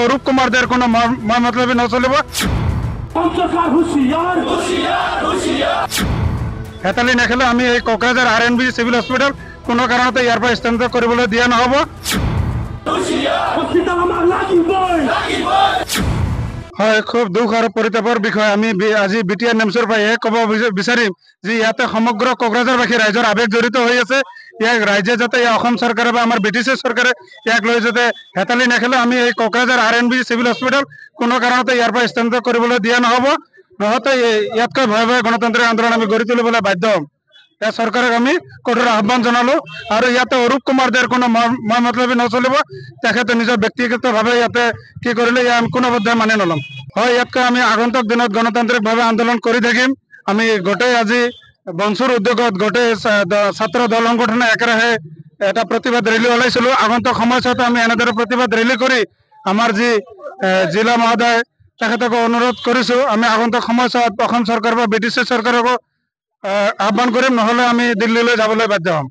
অৰূপ কুমাৰ দেৰ কোনো মতলবি নচলিব। হেতালি নেখেলে আমি এই কোকৰাঝাৰ RNB সিভিল হস্পিটেল কোনো কাৰণতে ইয়াৰ পৰা স্থানান্তৰ কৰিবলৈ দিয়া নহব। হয়, খুব দুখ আৰু পৰিতাপৰ বিষয়। আমি আজি BTR নেমচৰ পৰা ক'ব বিচাৰিম যে ইয়াতে সমগ্ৰ কোকৰাঝাৰবাসী ৰাইজৰ আবেগ জড়িত হৈ আছে। ইয়াক ৰাইজে যাতে অসম চৰকাৰে বা আমাৰ BTC চৰকাৰে ইয়াক লৈ যাতে হেতালি নেখেলে আমি এই কোকৰাঝাৰ RNB সিভিল হস্পিটেল কোনো কাৰণতে ইয়াৰ পৰা স্থানান্তৰ কৰিবলৈ দিয়া নহব। নহতে ইয়াতকৈ ভয়াবহ গণতান্ত্রিক আন্দোলন আমি গঢ়ি তুলিবলৈ বাধ্য হ'ম। या सरकारक আমি কঠোর আহ্বান জানালো আৰু ইয়াতে অৰূপ কুমাৰ দেৰ কোনো মতলবি নচলিব। তেখেতে নিজৰ ব্যক্তিগতভাৱে ইয়াতে কি কৰিলে আমি কোনো পধ্যে মানি নলম। হয়, ইয়াতকৈ আমি আগন্তুক দিনত গণতান্ত্ৰিকভাৱে আন্দোলন কৰি থাকিম। আমি গোটেই আজি বনচুৰ উদ্যোগত গোটেই ছাত্ৰ দল সংগঠনে একেৰাহে এটা প্ৰতিবাদ ৰেলী ওলাইছিলো। আগন্তুক সময়ছোৱাত আমি এনেদৰে প্ৰতিবাদ ৰেলী কৰি আমাৰ যি জিলা মহোদয় তেখেতক অনুৰোধ কৰিছো আমি আগন্তুক সময়ছোৱাত অসম চৰকাৰ বা BTC চৰকাৰকো আহ্বান কৰিম, নহলে আমি দিল্লীলৈ যাবলৈ বাধ্য হ'ম।